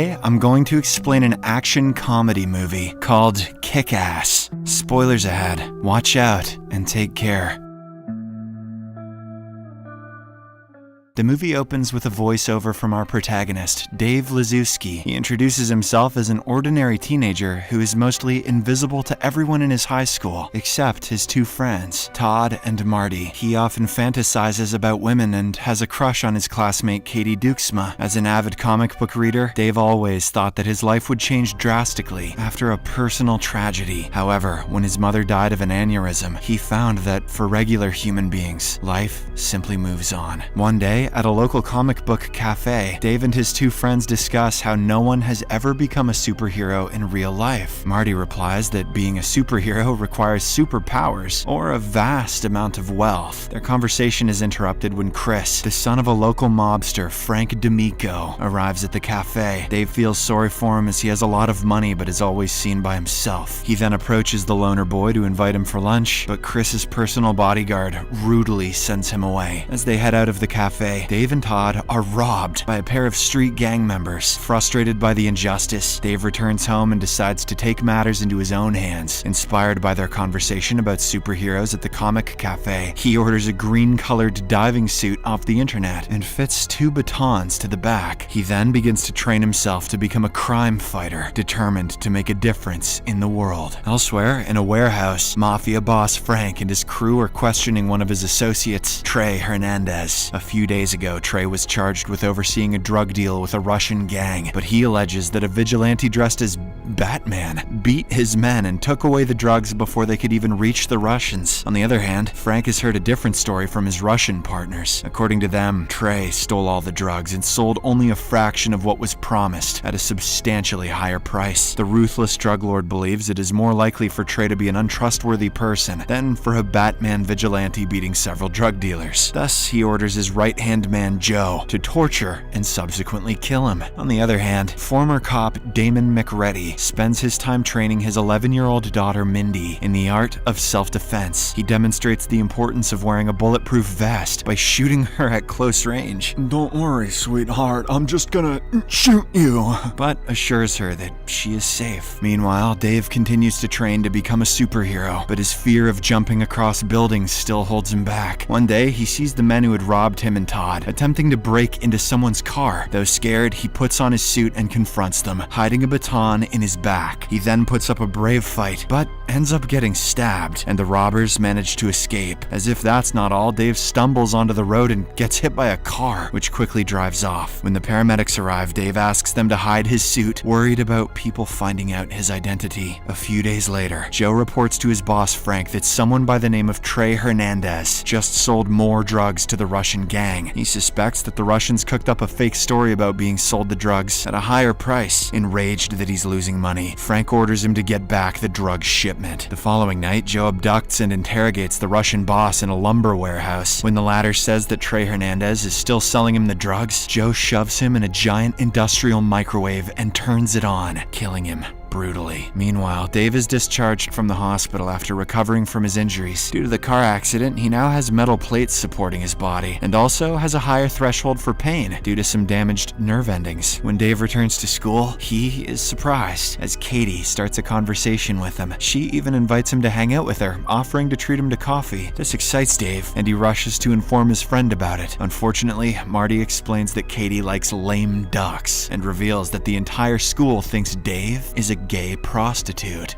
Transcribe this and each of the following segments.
I'm going to explain an action comedy movie called Kick-Ass. Spoilers ahead. Watch out and take care. The movie opens with a voiceover from our protagonist, Dave Lazowski. He introduces himself as an ordinary teenager who is mostly invisible to everyone in his high school, except his two friends, Todd and Marty. He often fantasizes about women and has a crush on his classmate Katie Duxma. As an avid comic book reader, Dave always thought that his life would change drastically after a personal tragedy. However, when his mother died of an aneurysm, he found that for regular human beings, life simply moves on. One day, at a local comic book cafe, Dave and his two friends discuss how no one has ever become a superhero in real life. Marty replies that being a superhero requires superpowers or a vast amount of wealth. Their conversation is interrupted when Chris, the son of a local mobster, Frank D'Amico, arrives at the cafe. Dave feels sorry for him as he has a lot of money but is always seen by himself. He then approaches the loner boy to invite him for lunch, but Chris's personal bodyguard rudely sends him away. As they head out of the cafe, Dave and Todd are robbed by a pair of street gang members. Frustrated by the injustice, Dave returns home and decides to take matters into his own hands. Inspired by their conversation about superheroes at the comic cafe, he orders a green-colored diving suit off the internet and fits 2 batons to the back. He then begins to train himself to become a crime fighter, determined to make a difference in the world. Elsewhere, in a warehouse, mafia boss Frank and his crew are questioning one of his associates, Trey Hernandez. A few days ago, Trey was charged with overseeing a drug deal with a Russian gang, but he alleges that a vigilante dressed as Batman beat his men and took away the drugs before they could even reach the Russians. On the other hand, Frank has heard a different story from his Russian partners. According to them, Trey stole all the drugs and sold only a fraction of what was promised at a substantially higher price. The ruthless drug lord believes it is more likely for Trey to be an untrustworthy person than for a Batman vigilante beating several drug dealers. Thus, he orders his right-hand man Joe to torture and subsequently kill him. On the other hand, former cop Damon McReady spends his time training his 11-year-old daughter Mindy in the art of self-defense. He demonstrates the importance of wearing a bulletproof vest by shooting her at close range. "Don't worry, sweetheart, I'm just gonna shoot you," but assures her that she is safe. Meanwhile, Dave continues to train to become a superhero, but his fear of jumping across buildings still holds him back. One day, he sees the men who had robbed him and Todd attempting to break into someone's car. Though scared, he puts on his suit and confronts them, hiding a baton in his back. He then puts up a brave fight, but ends up getting stabbed, and the robbers manage to escape. As if that's not all, Dave stumbles onto the road and gets hit by a car, which quickly drives off. When the paramedics arrive, Dave asks them to hide his suit, worried about people finding out his identity. A few days later, Joe reports to his boss Frank that someone by the name of Trey Hernandez just sold more drugs to the Russian gang. He suspects that the Russians cooked up a fake story about being sold the drugs at a higher price. Enraged that he's losing money, Frank orders him to get back the drug shipment. The following night, Joe abducts and interrogates the Russian boss in a lumber warehouse. When the latter says that Trey Hernandez is still selling him the drugs, Joe shoves him in a giant industrial microwave and turns it on, killing him brutally. Meanwhile, Dave is discharged from the hospital after recovering from his injuries. Due to the car accident, he now has metal plates supporting his body, and also has a higher threshold for pain due to some damaged nerve endings. When Dave returns to school, he is surprised as Katie starts a conversation with him. She even invites him to hang out with her, offering to treat him to coffee. This excites Dave, and he rushes to inform his friend about it. Unfortunately, Marty explains that Katie likes lame ducks, and reveals that the entire school thinks Dave is a gay prostitute.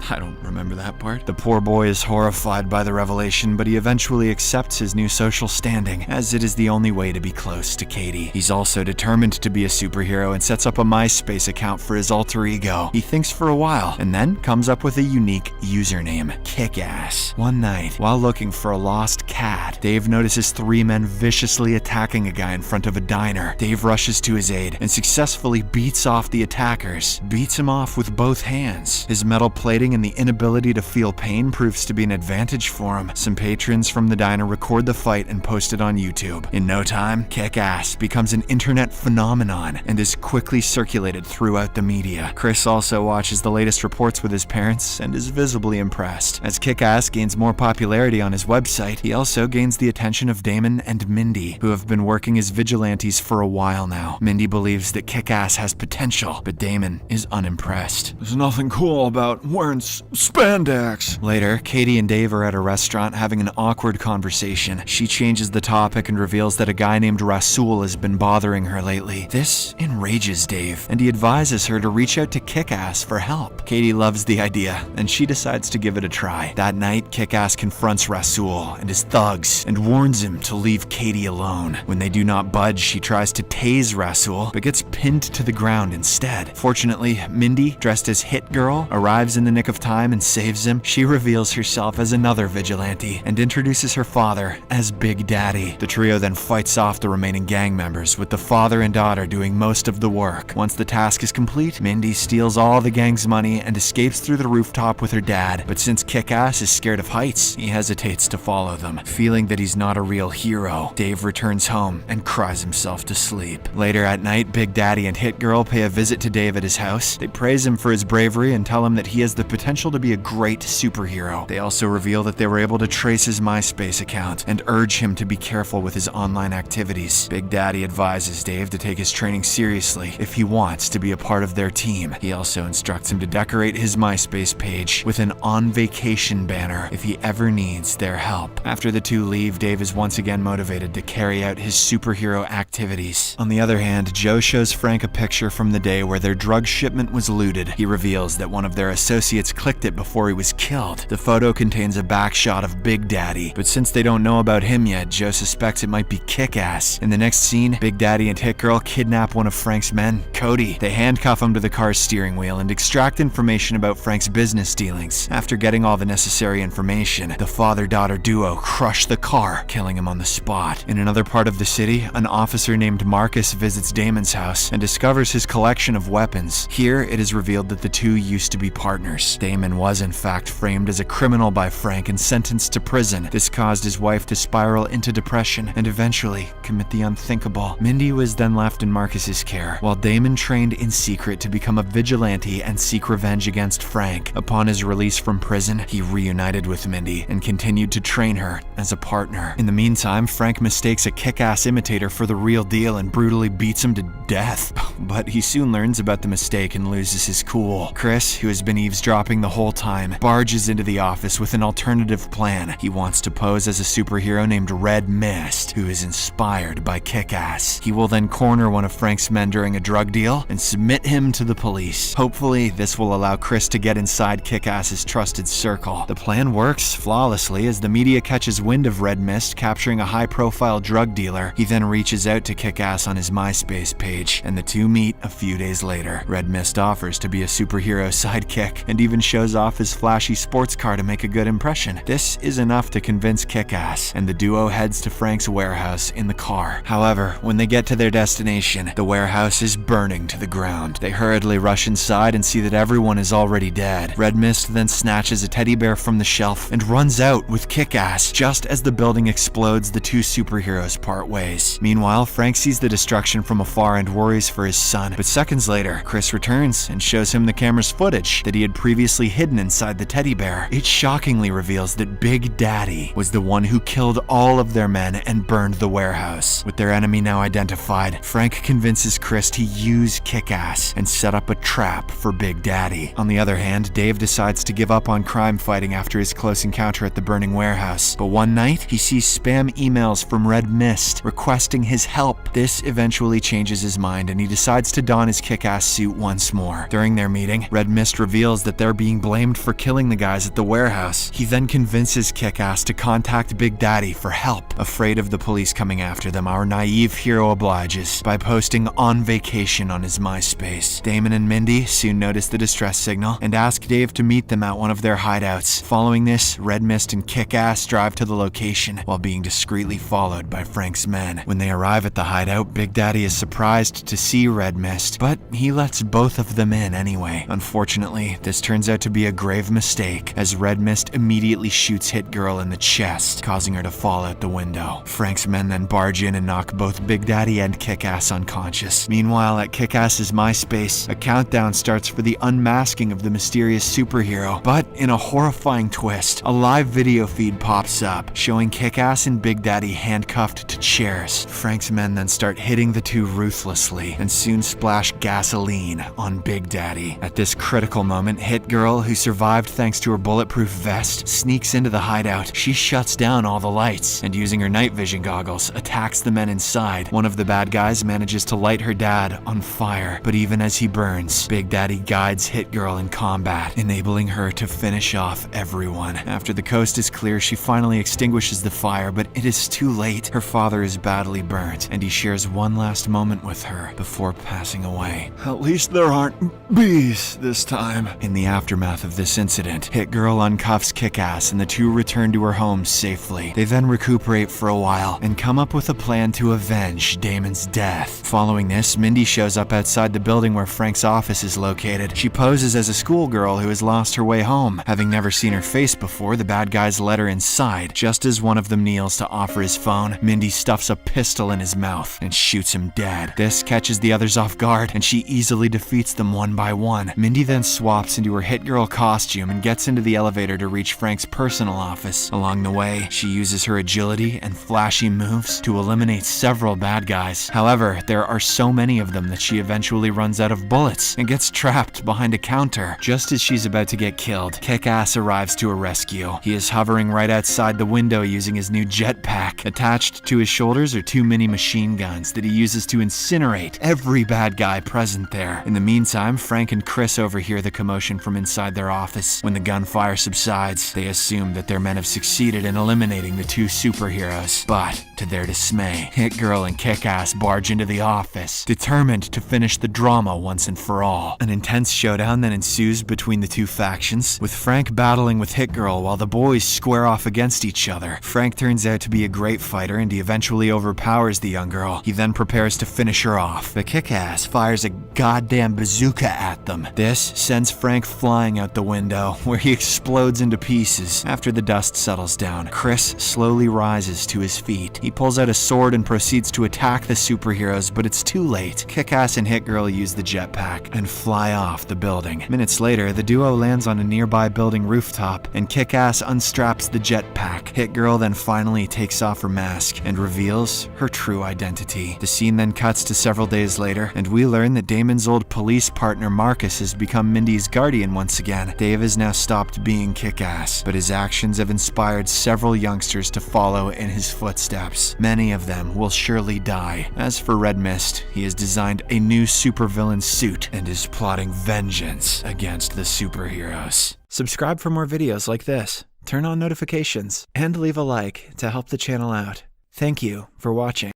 I don't remember that part. The poor boy is horrified by the revelation, but he eventually accepts his new social standing, as it is the only way to be close to Katie. He's also determined to be a superhero and sets up a MySpace account for his alter ego. He thinks for a while, and then comes up with a unique username, Kick-Ass. One night, while looking for a lost cat, Dave notices 3 men viciously attacking a guy in front of a diner. Dave rushes to his aid and successfully beats off the attackers, beats him off with both hands. His metal plating and the inability to feel pain proves to be an advantage for him. Some patrons from the diner record the fight and post it on YouTube. In no time, Kick-Ass becomes an internet phenomenon and is quickly circulated throughout the media. Chris also watches the latest reports with his parents and is visibly impressed. As Kick-Ass gains more popularity on his website, he also gains the attention of Damon and Mindy, who have been working as vigilantes for a while now. Mindy believes that Kick-Ass has potential, but Damon is unimpressed. There's nothing cool about wearing spandex. Later, Katie and Dave are at a restaurant having an awkward conversation. She changes the topic and reveals that a guy named Rasul has been bothering her lately. This enrages Dave, and he advises her to reach out to Kick-Ass for help. Katie loves the idea, and she decides to give it a try. That night, Kick-Ass confronts Rasul and his thugs and warns him to leave Katie alone. When they do not budge, she tries to tase Rasul, but gets pinned to the ground instead. Fortunately, Mindy, dressed as Hit Girl, arrives in the nick of time and saves him. She reveals herself as another vigilante and introduces her father as Big Daddy. The trio then fights off the remaining gang members, with the father and daughter doing most of the work. Once the task is complete, Mindy steals all the gang's money and escapes through the rooftop with her dad. But since Kick-Ass is scared of heights, he hesitates to follow them. Feeling that he's not a real hero, Dave returns home and cries himself to sleep. Later at night, Big Daddy and Hit Girl pay a visit to Dave at his house. They praise him for his bravery and tell him that he has the potential to be a great superhero. They also reveal that they were able to trace his MySpace account and urge him to be careful with his online activities. Big Daddy advises Dave to take his training seriously if he wants to be a part of their team. He also instructs him to decorate his MySpace page with an on vacation banner if he ever needs their help. After the two leave, Dave is once again motivated to carry out his superhero activities. On the other hand, Joe shows Frank a picture from the day where their drug shipment was looted. He reveals that one of their associates clicked it before he was killed. The photo contains a back shot of Big Daddy, but since they don't know about him yet, Joe suspects it might be Kick-Ass. In the next scene, Big Daddy and Hit Girl kidnap one of Frank's men, Cody. They handcuff him to the car's steering wheel and extract information about Frank's business dealings. After getting all the necessary information, the father-daughter duo crush the car, killing him on the spot. In another part of the city, an officer named Marcus visits Damon's house and discovers his collection of weapons. Here, it is revealed that the two used to be partners. Damon was in fact framed as a criminal by Frank and sentenced to prison. This caused his wife to spiral into depression and eventually commit the unthinkable. Mindy was then left in Marcus's care, while Damon trained in secret to become a vigilante and seek revenge against Frank. Upon his release from prison, he reunited with Mindy and continued to train her as a partner. In the meantime, Frank mistakes a Kick-Ass imitator for the real deal and brutally beats him to death. But he soon learns about the mistake and loses his cool. Chris, who has been eavesdropping the whole time, barges into the office with an alternative plan. He wants to pose as a superhero named Red Mist, who is inspired by Kick-Ass. He will then corner one of Frank's men during a drug deal and submit him to the police. Hopefully, this will allow Chris to get inside Kick-Ass's trusted circle. The plan works flawlessly as the media catches wind of Red Mist capturing a high-profile drug dealer. He then reaches out to Kick-Ass on his MySpace page, and the two meet a few days later. Red Mist offers to be a superhero sidekick and even shows off his flashy sports car to make a good impression. This is enough to convince Kick-Ass, and the duo heads to Frank's warehouse in the car. However, when they get to their destination, the warehouse is burning to the ground. They hurriedly rush inside and see that everyone is already dead. Red Mist then snatches a teddy bear from the shelf and runs out with Kick-Ass. Just as the building explodes, the two superheroes part ways. Meanwhile, Frank sees the destruction from afar and worries for his son. But seconds later, Chris returns and shows him the camera's footage that he had previously hidden inside the teddy bear. It shockingly reveals that Big Daddy was the one who killed all of their men and burned the warehouse. With their enemy now identified, Frank convinces Chris to use Kick-Ass and set up a trap for Big Daddy. On the other hand, Dave decides to give up on crime fighting after his close encounter at the burning warehouse. But one night, he sees spam emails from Red Mist requesting his help. This eventually changes his mind and he decides to don his Kick-Ass suit once more. During their meeting, Red Mist reveals that they're being blamed for killing the guys at the warehouse. He then convinces Kick-Ass to contact Big Daddy for help. Afraid of the police coming after them, our naive hero obliges by posting on vacation on his MySpace. Damon and Mindy soon notice the distress signal and ask Dave to meet them at one of their hideouts. Following this, Red Mist and Kick-Ass drive to the location while being discreetly followed by Frank's men. When they arrive at the hideout, Big Daddy is surprised to see Red Mist, but he lets both of them in anyway. Unfortunately, this turns turns out to be a grave mistake, as Red Mist immediately shoots Hit Girl in the chest, causing her to fall out the window. Frank's men then barge in and knock both Big Daddy and Kick-Ass unconscious. Meanwhile, at Kick-Ass's MySpace, a countdown starts for the unmasking of the mysterious superhero, but in a horrifying twist, a live video feed pops up, showing Kick-Ass and Big Daddy handcuffed to chairs. Frank's men then start hitting the two ruthlessly, and soon splash gasoline on Big Daddy. At this critical moment, Hit Girl, who survived thanks to her bulletproof vest, sneaks into the hideout. She shuts down all the lights, and using her night vision goggles, attacks the men inside. One of the bad guys manages to light her dad on fire, but even as he burns, Big Daddy guides Hit Girl in combat, enabling her to finish off everyone. After the coast is clear, she finally extinguishes the fire, but it is too late. Her father is badly burnt, and he shares one last moment with her before passing away. At least there aren't bees this time. In the aftermath of this incident, Hit Girl uncuffs Kick-Ass and the two return to her home safely. They then recuperate for a while and come up with a plan to avenge Damon's death. Following this, Mindy shows up outside the building where Frank's office is located. She poses as a schoolgirl who has lost her way home. Having never seen her face before, the bad guys let her inside. Just as one of them kneels to offer his phone, Mindy stuffs a pistol in his mouth and shoots him dead. This catches the others off guard, and she easily defeats them one by one. Mindy then swaps into her Hit Girl costume and gets into the elevator to reach Frank's personal office. Along the way, she uses her agility and flashy moves to eliminate several bad guys. However, there are so many of them that she eventually runs out of bullets and gets trapped behind a counter. Just as she's about to get killed, Kick-Ass arrives to her rescue. He is hovering right outside the window using his new jetpack. Attached to his shoulders are two mini machine guns that he uses to incinerate every bad guy present there. In the meantime, Frank and Chris overhear the commotion from inside their office. When the gunfire subsides, they assume that their men have succeeded in eliminating the two superheroes. But, to their dismay, Hit Girl and Kick-Ass barge into the office, determined to finish the drama once and for all. An intense showdown then ensues between the two factions, with Frank battling with Hit Girl while the boys square off against each other. Frank turns out to be a great fighter, and he eventually overpowers the young girl. He then prepares to finish her off, but Kick-Ass fires a goddamn bazooka at them. This sends Frank flying out the window, where he explodes into pieces. After the dust settles down, Chris slowly rises to his feet. He pulls out a sword and proceeds to attack the superheroes, but it's too late. Kick-Ass and Hit Girl use the jetpack and fly off the building. Minutes later, the duo lands on a nearby building rooftop, and Kick-Ass unstraps the jetpack. Hit Girl then finally takes off her mask and reveals her true identity. The scene then cuts to several days later, and we learn that Damon's old police partner Marcus has become Mindy's guardian once again. Dave has now stopped being Kick-Ass, but his actions have inspired several youngsters to follow in his footsteps. Many of them will surely die. As for Red Mist, he has designed a new supervillain suit and is plotting vengeance against the superheroes. Subscribe for more videos like this, turn on notifications, and leave a like to help the channel out. Thank you for watching.